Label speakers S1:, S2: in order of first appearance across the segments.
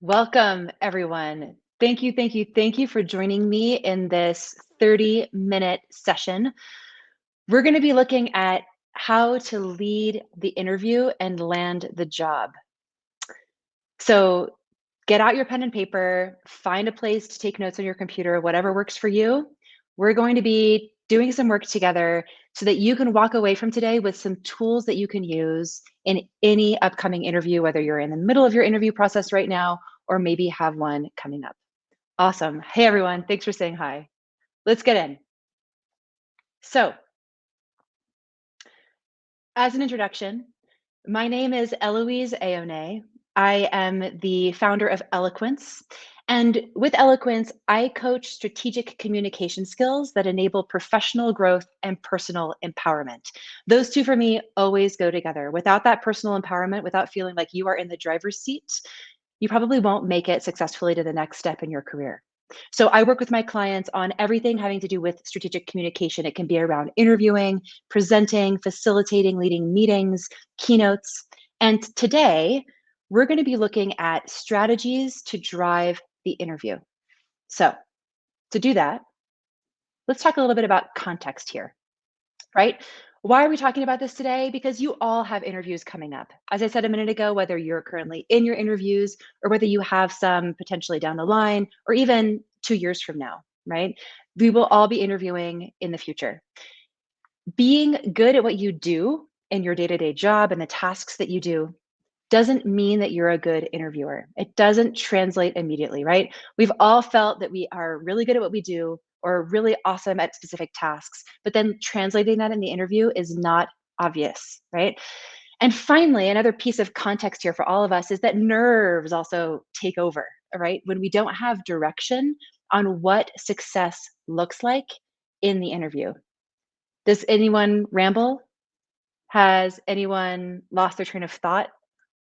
S1: Welcome, everyone. Thank you for joining me in this 30-minute session. We're going to be looking at how to lead the interview and land the job. So get out your pen and paper, find a place to take notes on your computer, whatever works for you. We're going to be doing some work together so that you can walk away from today with some tools that you can use in any upcoming interview, whether you're in the middle of your interview process right now or maybe have one coming up. Awesome. Hey, everyone. Thanks for saying hi. Let's get in. So, as an introduction, my name is Eloïse Eonnet. I am the founder of Eloquence. And with Eloquence, I coach strategic communication skills that enable professional growth and personal empowerment. Those two for me always go together. Without that personal empowerment, without feeling like you are in the driver's seat, you probably won't make it successfully to the next step in your career. So I work with my clients on everything having to do with strategic communication. It can be around interviewing, presenting, facilitating, leading meetings, keynotes. And today, we're going to be looking at strategies to drive the interview. So to do that, let's talk a little bit about context here, right? Why are we talking about this today? Because you all have interviews coming up. As I said a minute ago, whether you're currently in your interviews or whether you have some potentially down the line or even 2 years from now, right? We will all be interviewing in the future. Being good at what you do in your day to day job and the tasks that you do doesn't mean that you're a good interviewer. It doesn't translate immediately, right? We've all felt that we are really good at what we do or really awesome at specific tasks, but then translating that in the interview is not obvious, right? And finally, another piece of context here for all of us is that nerves also take over, right? When we don't have direction on what success looks like in the interview. Does anyone ramble? Has anyone lost their train of thought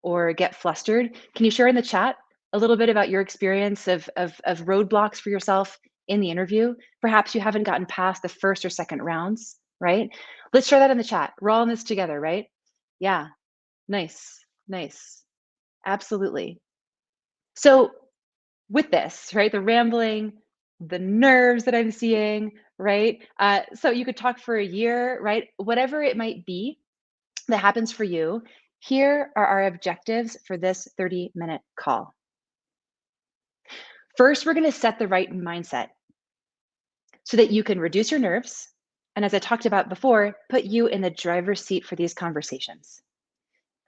S1: or get flustered? Can you share in the chat a little bit about your experience of roadblocks for yourself in the interview? Perhaps you haven't gotten past the first or second rounds, right? Let's share that in the chat. We're all in this together, right? Yeah, nice, nice. Absolutely. So with this, right, the rambling, the nerves that I'm seeing, right? So you could talk for a year, right? Whatever it might be that happens for you, here are our objectives for this 30-minute call. First, we're going to set the right mindset so that you can reduce your nerves. And as I talked about before, put you in the driver's seat for these conversations.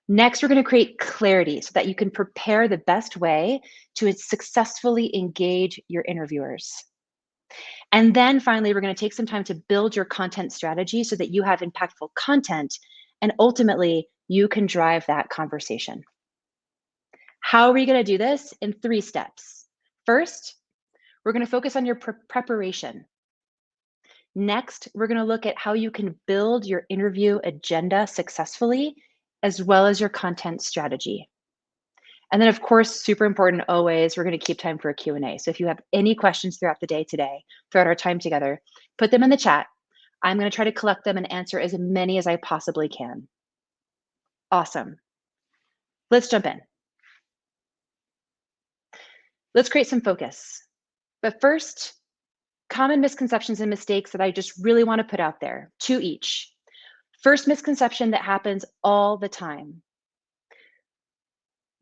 S1: Next, we're going to create clarity so that you can prepare the best way to successfully engage your interviewers. And then finally, we're going to take some time to build your content strategy so that you have impactful content and ultimately you can drive that conversation. How are we going to do this? In 3 steps. First, we're going to focus on your preparation. Next, we're going to look at how you can build your interview agenda successfully, as well as your content strategy. And then, of course, super important always, we're going to keep time for a Q&A. So if you have any questions throughout the day today, throughout our time together, put them in the chat. I'm going to try to collect them and answer as many as I possibly can. Awesome. Let's jump in. Let's create some focus. But first, common misconceptions and mistakes that I just really want to put out there, 2 each. First misconception that happens all the time.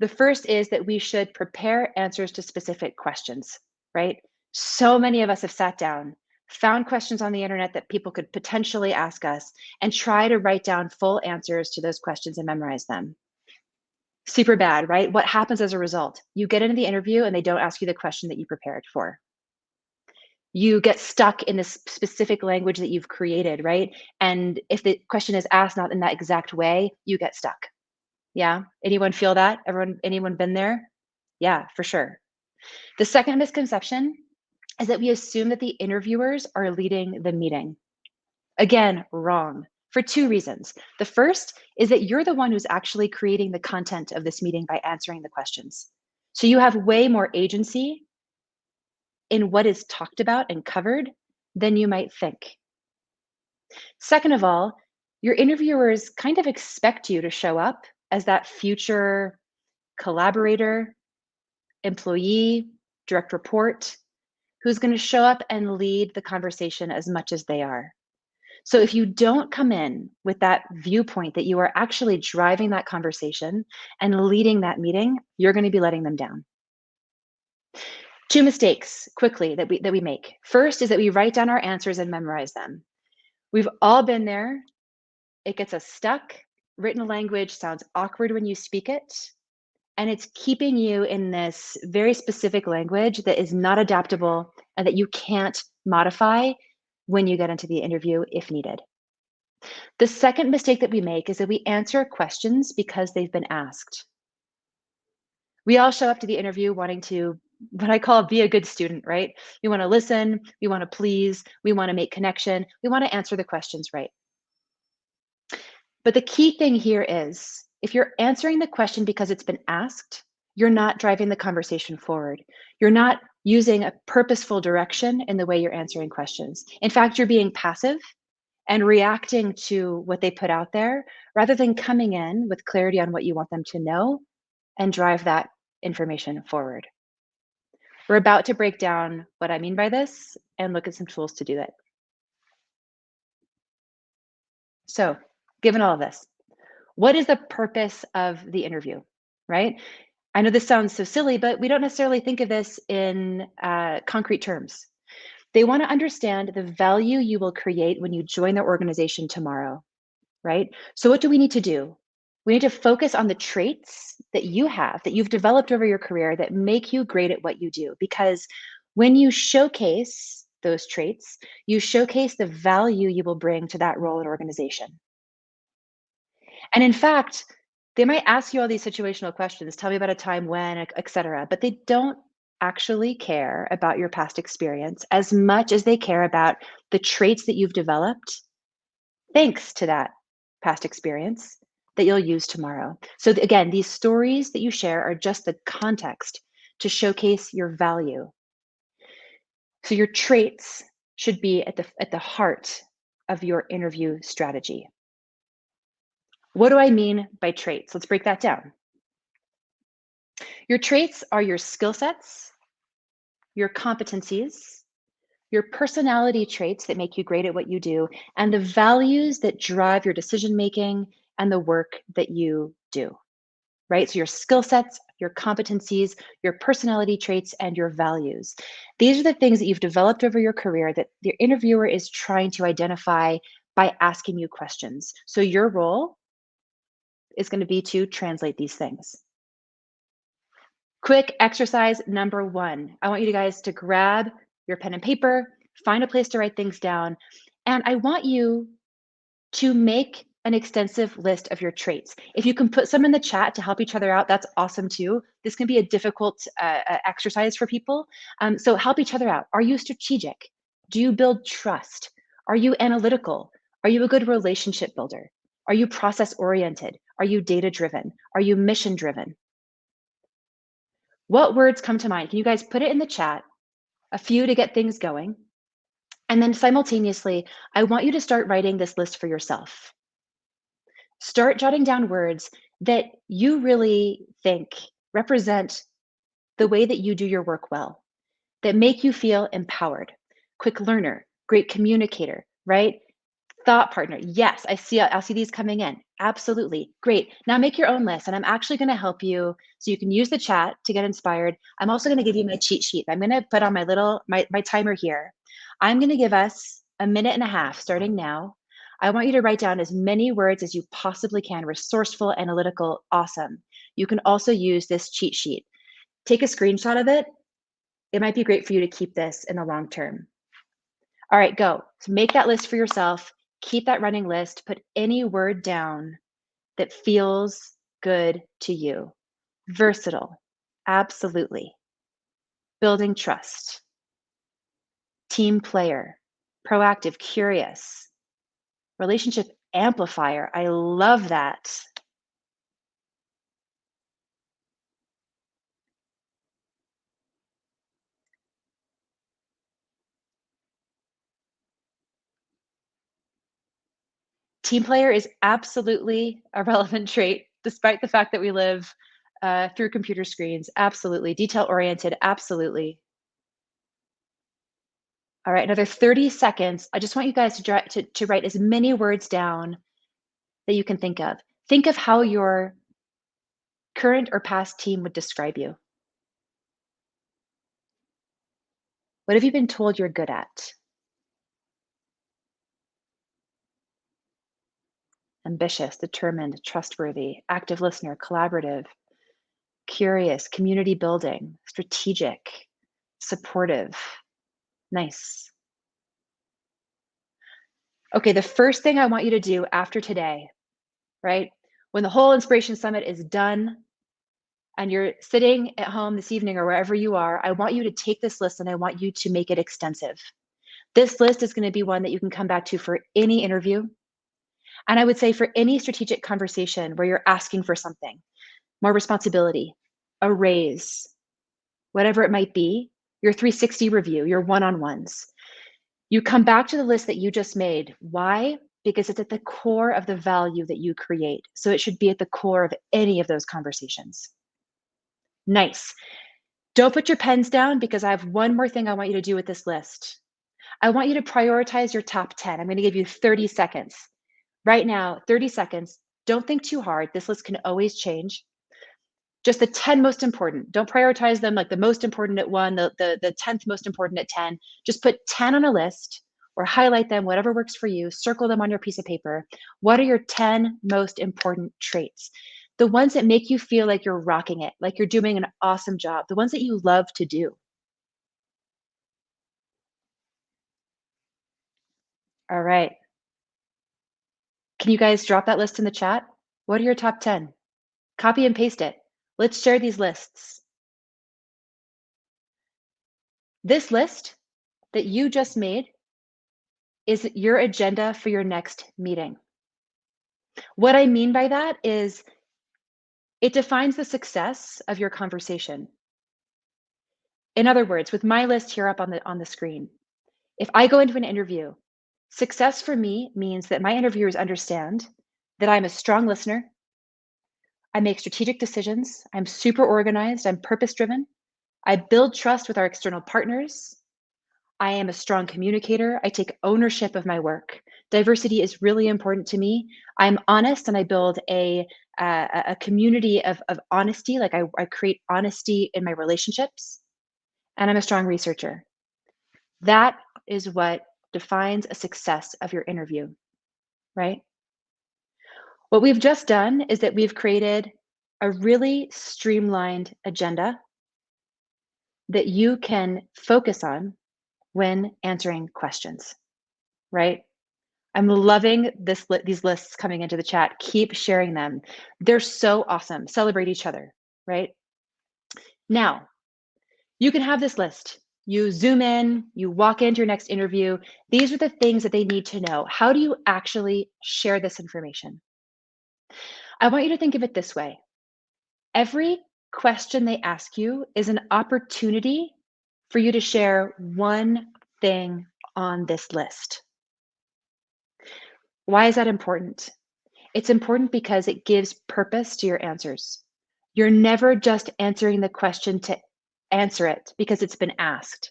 S1: The first is that we should prepare answers to specific questions, right? So many of us have sat down, found questions on the internet that people could potentially ask us, and try to write down full answers to those questions and memorize them. Super bad, right? What happens as a result? You get into the interview and they don't ask you the question that you prepared for. You get stuck in this specific language that you've created, right? And if the question is asked not in that exact way, you get stuck. Yeah? Anyone feel that? Anyone been there? Yeah, for sure. The second misconception is that we assume that the interviewers are leading the meeting. Again, wrong for 2 reasons. The first is that you're the one who's actually creating the content of this meeting by answering the questions. So you have way more agency in what is talked about and covered than you might think. Second of all, your interviewers kind of expect you to show up as that future collaborator, employee, direct report, who's going to show up and lead the conversation as much as they are. So if you don't come in with that viewpoint that you are actually driving that conversation and leading that meeting, you're going to be letting them down. Two mistakes quickly that we make. First is that we write down our answers and memorize them. We've all been there. It gets us stuck. Written language sounds awkward when you speak it, and it's keeping you in this very specific language that is not adaptable and that you can't modify when you get into the interview if needed. The second mistake that we make is that we answer questions because they've been asked. We all show up to the interview wanting to, what I call, be a good student, right? We want to listen, we want to please, we want to make connection, we want to answer the questions right. But the key thing here is if you're answering the question because it's been asked, you're not driving the conversation forward. You're not using a purposeful direction in the way you're answering questions. In fact, you're being passive and reacting to what they put out there rather than coming in with clarity on what you want them to know and drive that information forward. We're about to break down what I mean by this and look at some tools to do that. So, given all of this, what is the purpose of the interview, right? I know this sounds so silly, but we don't necessarily think of this in concrete terms. They want to understand the value you will create when you join their organization tomorrow, right? So, what do we need to do? We need to focus on the traits that you have, that you've developed over your career that make you great at what you do. Because when you showcase those traits, you showcase the value you will bring to that role and organization. And in fact, they might ask you all these situational questions, tell me about a time when, et cetera, but they don't actually care about your past experience as much as they care about the traits that you've developed thanks to that past experience that you'll use tomorrow. So again, these stories that you share are just the context to showcase your value. So your traits should be at the heart of your interview strategy. What do I mean by traits? Let's break that down. Your traits are your skill sets, your competencies, your personality traits that make you great at what you do, and the values that drive your decision making and the work that you do, right? So your skill sets, your competencies, your personality traits, and your values. These are the things that you've developed over your career that the interviewer is trying to identify by asking you questions. So your role is going to be to translate these things. Quick exercise number one. I want you guys to grab your pen and paper, find a place to write things down, and I want you to make an extensive list of your traits. If you can put some in the chat to help each other out, that's awesome too. This can be a difficult exercise for people. So help each other out. Are you strategic? Do you build trust? Are you analytical? Are you a good relationship builder? Are you process oriented? Are you data driven? Are you mission driven? What words come to mind? Can you guys put it in the chat? A few to get things going. And then simultaneously, I want you to start writing this list for yourself. Start jotting down words that you really think represent the way that you do your work well, that make you feel empowered. Quick learner, great communicator, right? Thought partner. Yes, I'll see these coming in. Absolutely. Great. Now make your own list. And I'm actually going to help you so you can use the chat to get inspired. I'm also going to give you my cheat sheet. I'm going to put on my timer here. I'm going to give us a minute and a half starting now. I want you to write down as many words as you possibly can. Resourceful, analytical, awesome. You can also use this cheat sheet. Take a screenshot of it. It might be great for you to keep this in the long term. All right, go. So make that list for yourself. Keep that running list. Put any word down that feels good to you. Versatile, absolutely. Building trust. Team player, proactive, curious. Relationship amplifier. I love that. Team player is absolutely a relevant trait, despite the fact that we live through computer screens, absolutely. Detail-oriented, absolutely. All right, another 30 seconds. I just want you guys to write as many words down that you can think of. Think of how your current or past team would describe you. What have you been told you're good at? Ambitious, determined, trustworthy, active listener, collaborative, curious, community building, strategic, supportive. Nice. Okay, the first thing I want you to do after today, right? When the whole Inspiration Summit is done and you're sitting at home this evening or wherever you are, I want you to take this list and I want you to make it extensive. This list is going to be one that you can come back to for any interview. And I would say for any strategic conversation where you're asking for something, more responsibility, a raise, whatever it might be, your 360 review, your one-on-ones. You come back to the list that you just made. Why? Because it's at the core of the value that you create. So it should be at the core of any of those conversations. Nice. Don't put your pens down because I have one more thing I want you to do with this list. I want you to prioritize your top 10. I'm going to give you 30 seconds. Right now, 30 seconds. Don't think too hard. This list can always change. Just the 10 most important. Don't prioritize them like the most important at 1, the 10th most important at 10. Just put 10 on a list or highlight them, whatever works for you. Circle them on your piece of paper. What are your 10 most important traits? The ones that make you feel like you're rocking it, like you're doing an awesome job, the ones that you love to do. All right. Can you guys drop that list in the chat? What are your top 10? Copy and paste it. Let's share these lists. This list that you just made is your agenda for your next meeting. What I mean by that is it defines the success of your conversation. In other words, with my list here up on the screen, if I go into an interview, success for me means that my interviewers understand that I'm a strong listener, I make strategic decisions, I'm super organized, I'm purpose driven, I build trust with our external partners, I am a strong communicator, I take ownership of my work. Diversity is really important to me. I'm honest and I build a community of honesty, like I create honesty in my relationships, and I'm a strong researcher. That is what defines a success of your interview, right? What we've just done is that we've created a really streamlined agenda that you can focus on when answering questions, right? I'm loving these lists coming into the chat. Keep sharing them. They're so awesome. Celebrate each other, right? Now, you can have this list. You zoom in, you walk into your next interview. These are the things that they need to know. How do you actually share this information? I want you to think of it this way. Every question they ask you is an opportunity for you to share one thing on this list. Why is that important? It's important because it gives purpose to your answers. You're never just answering the question to answer it because it's been asked.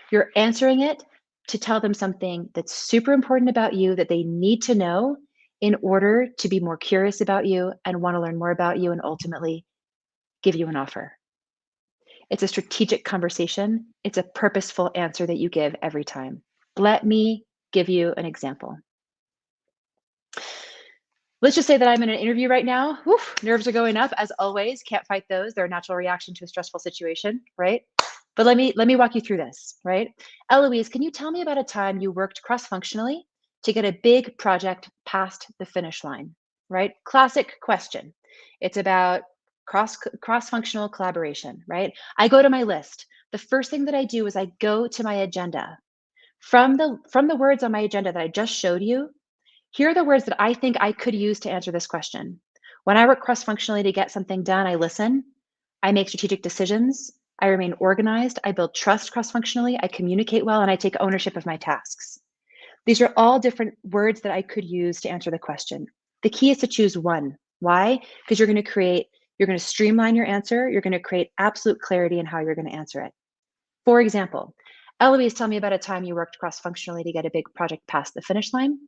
S1: You're answering it to tell them something that's super important about you that they need to know in order to be more curious about you and want to learn more about you and ultimately give you an offer. It's a strategic conversation. It's a purposeful answer that you give every time. Let me give you an example. Let's just say that I'm in an interview right now. Oof, nerves are going up as always. Can't fight those. They're a natural reaction to a stressful situation, right? But let me walk you through this, right? Eloise, can you tell me about a time you worked cross-functionally to get a big project past the finish line, right? Classic question. It's about cross-functional collaboration, right? I go to my list. The first thing that I do is I go to my agenda. From the words on my agenda that I just showed you, here are the words that I think I could use to answer this question. When I work cross-functionally to get something done, I listen, I make strategic decisions, I remain organized, I build trust cross-functionally, I communicate well, and I take ownership of my tasks. These are all different words that I could use to answer the question. The key is to choose one. Why? Because you're going to create You're going to streamline your answer. You're going to create absolute clarity in how you're going to answer it. For example, Eloise, tell me about a time you worked cross-functionally to get a big project past the finish line.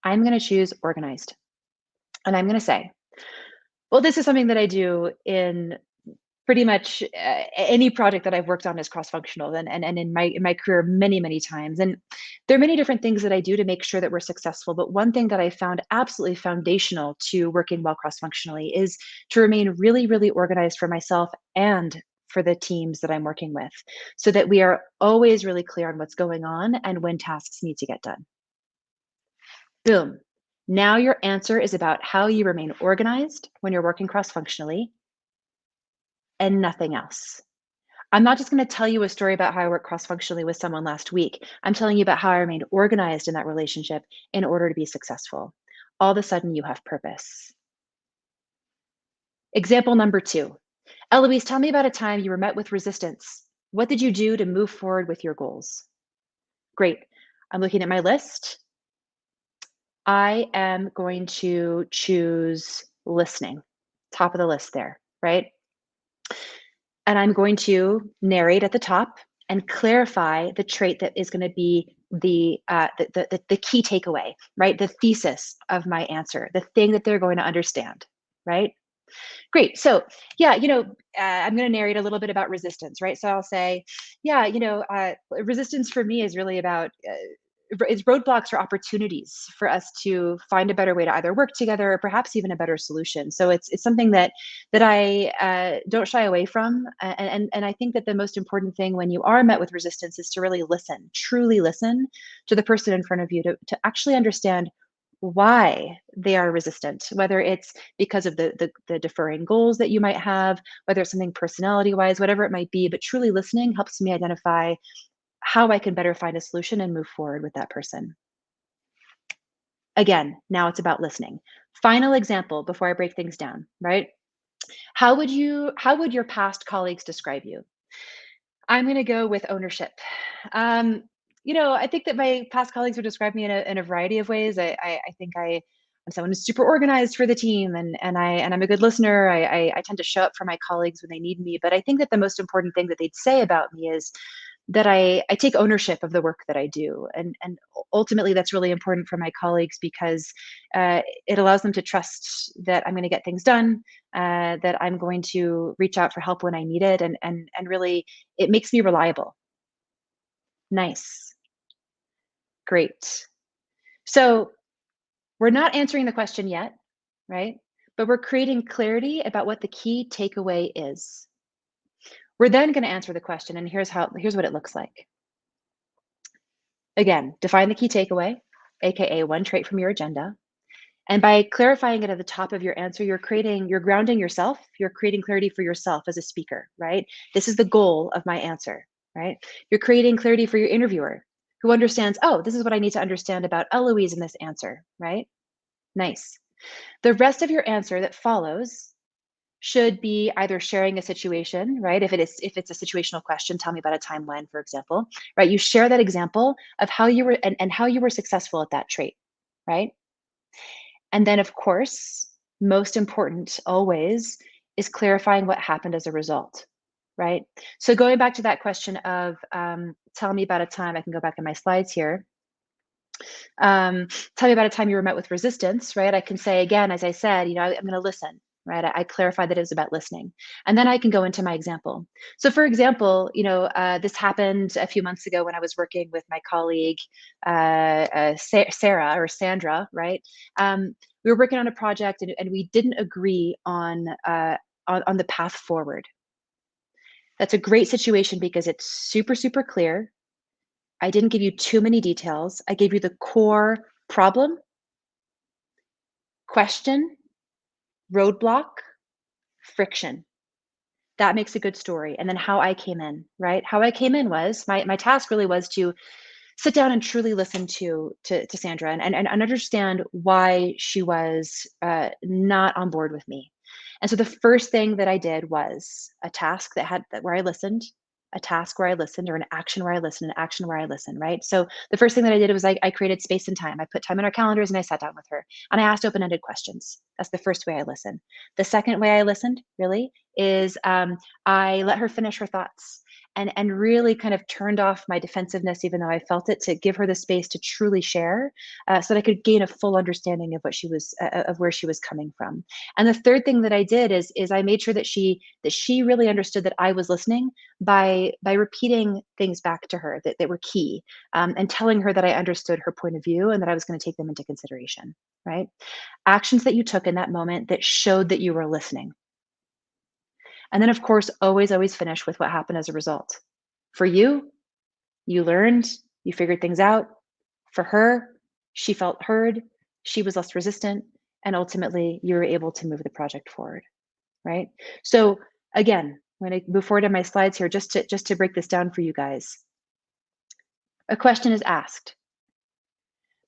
S1: I'm going to choose organized. And I'm going to say, well, this is something that I do in pretty much any project that I've worked on is cross-functional, and in my career many times. And there are many different things that I do to make sure that we're successful. But one thing that I found absolutely foundational to working well cross-functionally is to remain really organized for myself and for the teams that I'm working with, so that we are always really clear on what's going on and when tasks need to get done. Boom. Now your answer is about how you remain organized when you're working cross-functionally and nothing else. I'm not just going to tell you a story about how I worked cross-functionally with someone last week. I'm telling you about how I remained organized in that relationship in order to be successful. All of a sudden, you have purpose. Example number 2. Eloise, tell me about a time you were met with resistance. What did you do to move forward with your goals? Great. I'm looking at my list. I am going to choose listening. Top of the list there, right? And I'm going to narrate at the top and clarify the trait that is going to be the key takeaway, right? The thesis of my answer, the thing that they're going to understand, right? Great. So yeah, I'm going to narrate a little bit about resistance, right? So I'll say, yeah, resistance for me is really about it's roadblocks or opportunities for us to find a better way to either work together or perhaps even a better solution. So it's something that I don't shy away from, and I think that the most important thing when you are met with resistance is to really listen, truly listen to the person in front of you to actually understand why they are resistant, whether it's because of the deferring goals that you might have, whether it's something personality wise, whatever it might be. But truly listening helps me identify how I can better find a solution and move forward with that person. Again, now it's about listening. Final example before I break things down, right? How would your past colleagues describe you? I'm going to go with ownership. Um, I think that my past colleagues would describe me in a variety of ways. I think I'm someone who's super organized for the team, and I'm a good listener. I tend to show up for my colleagues when they need me. But I think that the most important thing that they'd say about me is that I take ownership of the work that I do, and ultimately that's really important for my colleagues because it allows them to trust that I'm going to get things done, that I'm going to reach out for help when I need it, and really it makes me reliable. Nice, great. So we're not answering the question yet, right? But we're creating clarity about what the key takeaway is. We're then going to answer the question, and here's what it looks like. Again, define the key takeaway, aka one trait from your agenda. And by clarifying it at the top of your answer, you're grounding yourself, you're creating clarity for yourself as a speaker, right? This is the goal of my answer, right? You're creating clarity for your interviewer who understands, oh, this is what I need to understand about Eloise in this answer, right? Nice. The rest of your answer that follows should be either sharing a situation, right? If it's a situational question, tell me about a time when, for example, right? You share that example of how you were and how you were successful at that trait, right? And then of course, most important always is clarifying what happened as a result, right? So going back to that question of tell me about a time, I can go back in my slides here. Tell me about a time you were met with resistance, right? I can say again, as I said, I'm going to listen, right? I clarify that it was about listening, and then I can go into my example. So, for example, this happened a few months ago when I was working with my colleague Sarah or Sandra, right? We were working on a project, and we didn't agree on the path forward. That's a great situation because it's super clear. I didn't give you too many details. I gave you the core problem, question, roadblock, friction. That makes a good story. And then how I came in, right? How I came in was my task really was to sit down and truly listen to Sandra and understand why she was not on board with me. And so the first thing that I did was a task where I listened. a task where I listened, or an action where I listened, an action where I listened, right? So the first thing that I did was I created space and time. I put time in our calendars and I sat down with her and I asked open ended questions. That's the first way I listen. The second way I listened, really, is I let her finish her thoughts and really kind of turned off my defensiveness, even though I felt it, to give her the space to truly share, so that I could gain a full understanding of what she was, of where she was coming from. And the third thing that I did is I made sure that she really understood that I was listening by repeating things back to her that were key, and telling her that I understood her point of view and that I was going to take them into consideration. Right? Actions that you took in that moment that showed that you were listening. And then, of course, always finish with what happened as a result. For you, you learned, you figured things out. For her, she felt heard, she was less resistant, and ultimately you were able to move the project forward, right? So again, I'm going to move forward on my slides here just to break this down for you guys. A question is asked.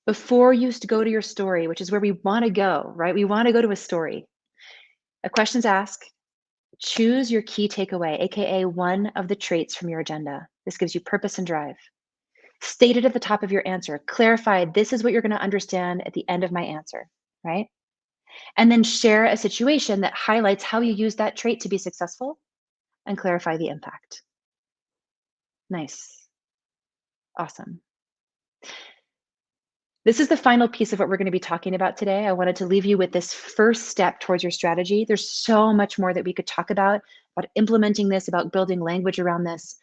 S1: Before you go to your story, which is where we want to go, right? We want to go to a story. A question's asked. Choose your key takeaway, aka one of the traits from your agenda. This gives you purpose and drive. State it at the top of your answer. Clarify, this is what you're going to understand at the end of my answer, right? And then share a situation that highlights how you use that trait to be successful and clarify the impact. Nice. Awesome. This is the final piece of what we're going to be talking about today. I wanted to leave you with this first step towards your strategy. There's so much more that we could talk about implementing this, about building language around this.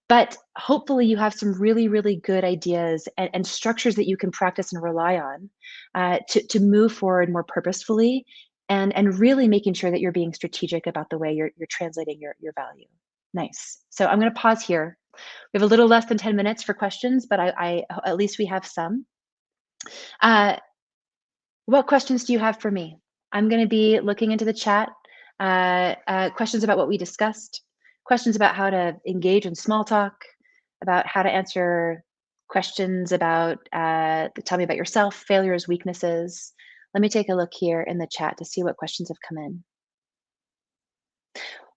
S1: But hopefully you have some really good ideas and structures that you can practice and rely on, to move forward more purposefully, and really making sure that you're being strategic about the way you're translating your value. Nice. So I'm going to pause here. We have a little less than 10 minutes for questions, but I at least we have some. What questions do you have for me? I'm going to be looking into the chat. Questions about what we discussed, questions about how to engage in small talk, about how to answer questions about, tell me about yourself, failures, weaknesses. Let me take a look here in the chat to see what questions have come in.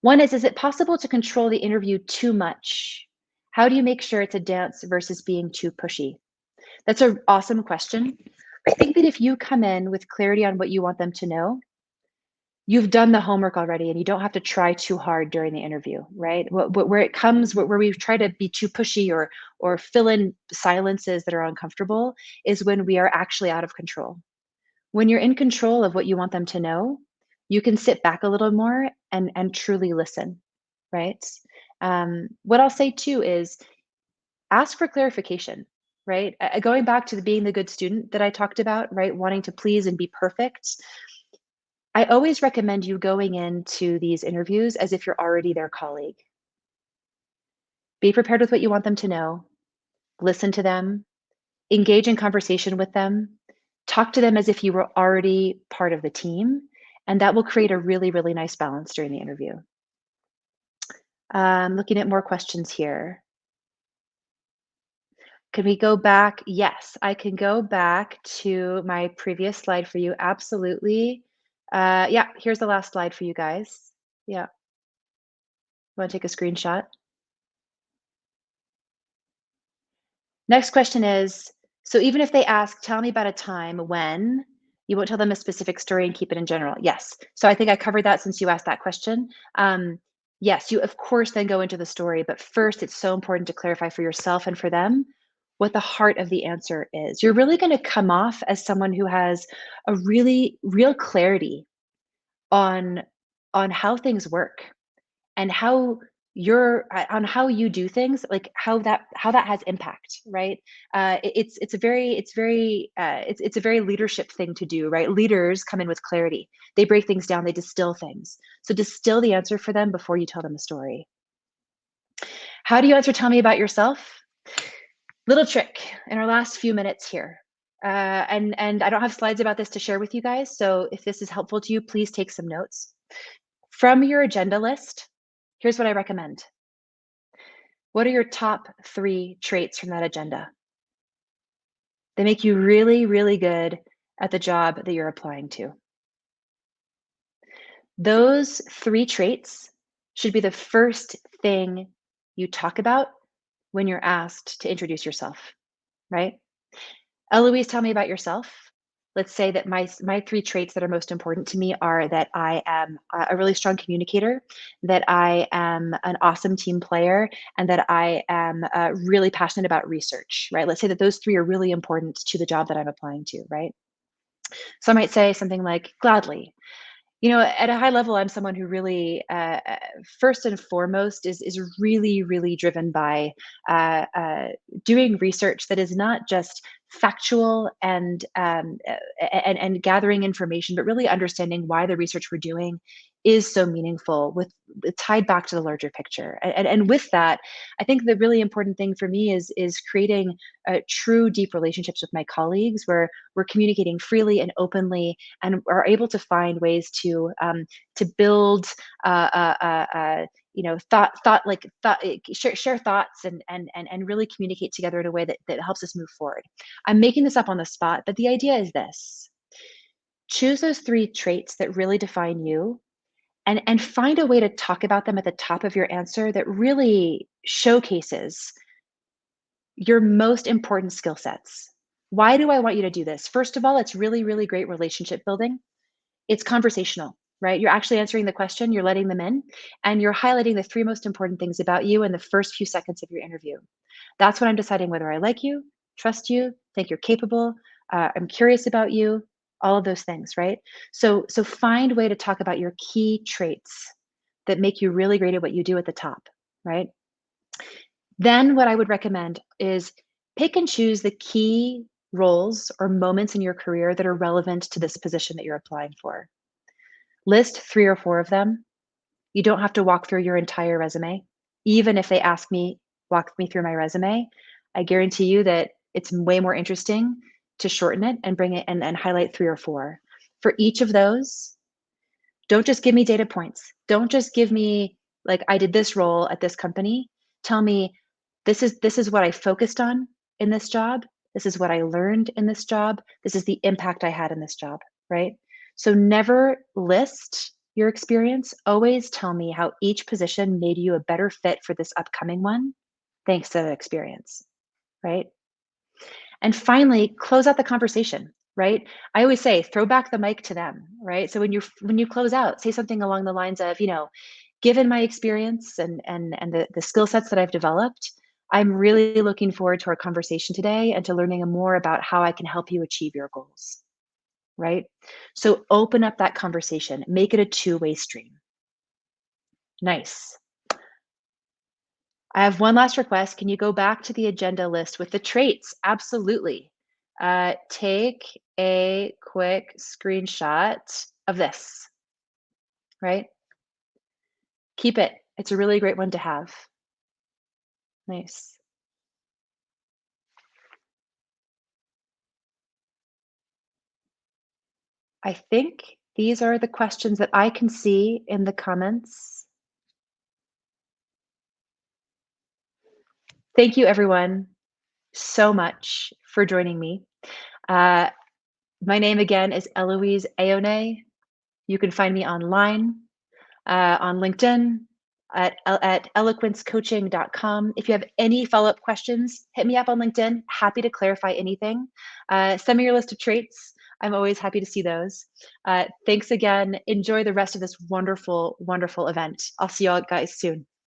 S1: One is it possible to control the interview too much? How do you make sure it's a dance versus being too pushy? That's an awesome question. I think that if you come in with clarity on what you want them to know, you've done the homework already and you don't have to try too hard during the interview, right? Where it comes, where we try to be too pushy or fill in silences that are uncomfortable, is when we are actually out of control. When you're in control of what you want them to know, you can sit back a little more and truly listen, right? What I'll say too is ask for clarification, right? Going back to being the good student that I talked about, right? Wanting to please and be perfect. I always recommend you going into these interviews as if you're already their colleague. Be prepared with what you want them to know, listen to them, engage in conversation with them, talk to them as if you were already part of the team, and that will create a really nice balance during the interview. Looking at more questions here. Can we go back? Yes, I can go back to my previous slide for you. Absolutely. Yeah, here's the last slide for you guys. Yeah. Want to take a screenshot? Next question is, so even if they ask, tell me about a time when, you won't tell them a specific story and keep it in general. Yes. So I think I covered that since you asked that question. Yes, you of course then go into the story, but first it's so important to clarify for yourself and for them what the heart of the answer is. You're really going to come off as someone who has a really real clarity on how things work and how you're on how you do things, like how that has impact, right? It's a very leadership thing to do, right? Leaders come in with clarity. They break things down, they distill things. So distill the answer for them before you tell them a story. How do you answer, tell me about yourself? Little trick in our last few minutes here. And I don't have slides about this to share with you guys, so if this is helpful to you, please take some notes. From your agenda list, here's what I recommend. What are your top 3 traits from that agenda? They make you really good at the job that you're applying to. Those 3 traits should be the first thing you talk about when you're asked to introduce yourself, right? Eloise, tell me about yourself. Let's say that my three traits that are most important to me are that I am a really strong communicator, that I am an awesome team player, and that I am really passionate about research, right? Let's say that those three are really important to the job that I'm applying to, right? So I might say something like, gladly. At a high level, I'm someone who really, first and foremost, is really, really driven by doing research that is not just factual and gathering information, but really understanding why the research we're doing is so meaningful, with tied back to the larger picture. And with that, I think the really important thing for me is creating true, deep relationships with my colleagues, where we're communicating freely and openly, and are able to find ways to build share thoughts and really communicate together in a way that helps us move forward. I'm making this up on the spot, but the idea is this: choose those three traits that really define you, and find a way to talk about them at the top of your answer that really showcases your most important skill sets. Why do I want you to do this? First of all, it's really, really great relationship building. It's conversational, right? You're actually answering the question, you're letting them in, and you're highlighting the three most important things about you in the first few seconds of your interview. That's when I'm deciding whether I like you, trust you, think you're capable, I'm curious about you, all of those things, right? So find a way to talk about your key traits that make you really great at what you do at the top, right? Then what I would recommend is pick and choose the key roles or moments in your career that are relevant to this position that you're applying for. List 3 or 4 of them. You don't have to walk through your entire resume. Even if they walk me through my resume, I guarantee you that it's way more interesting to shorten it and bring it and highlight 3 or 4. For each of those, don't just give me data points. Don't just give me, like, I did this role at this company. Tell me, this is what I focused on in this job. This is what I learned in this job. This is the impact I had in this job, right? So never list your experience. Always tell me how each position made you a better fit for this upcoming one, thanks to that experience, right? And finally, close out the conversation, right? I always say, throw back the mic to them, right? So when you close out, say something along the lines of, given my experience and the skill sets that I've developed, I'm really looking forward to our conversation today and to learning more about how I can help you achieve your goals, right? So open up that conversation, make it a two-way stream. Nice. I have one last request. Can you go back to the agenda list with the traits? Absolutely. Take a quick screenshot of this, right? Keep it. It's a really great one to have. Nice. I think these are the questions that I can see in the comments. Thank you, everyone, so much for joining me. Uh, my name again is Eloïse Eonnet. You can find me online, on LinkedIn, at eloquencecoaching.com. If you have any follow-up questions, hit me up on LinkedIn. Happy to clarify anything. Send me your list of traits. I'm always happy to see those. Thanks again. Enjoy the rest of this wonderful, wonderful event. I'll see you all guys soon.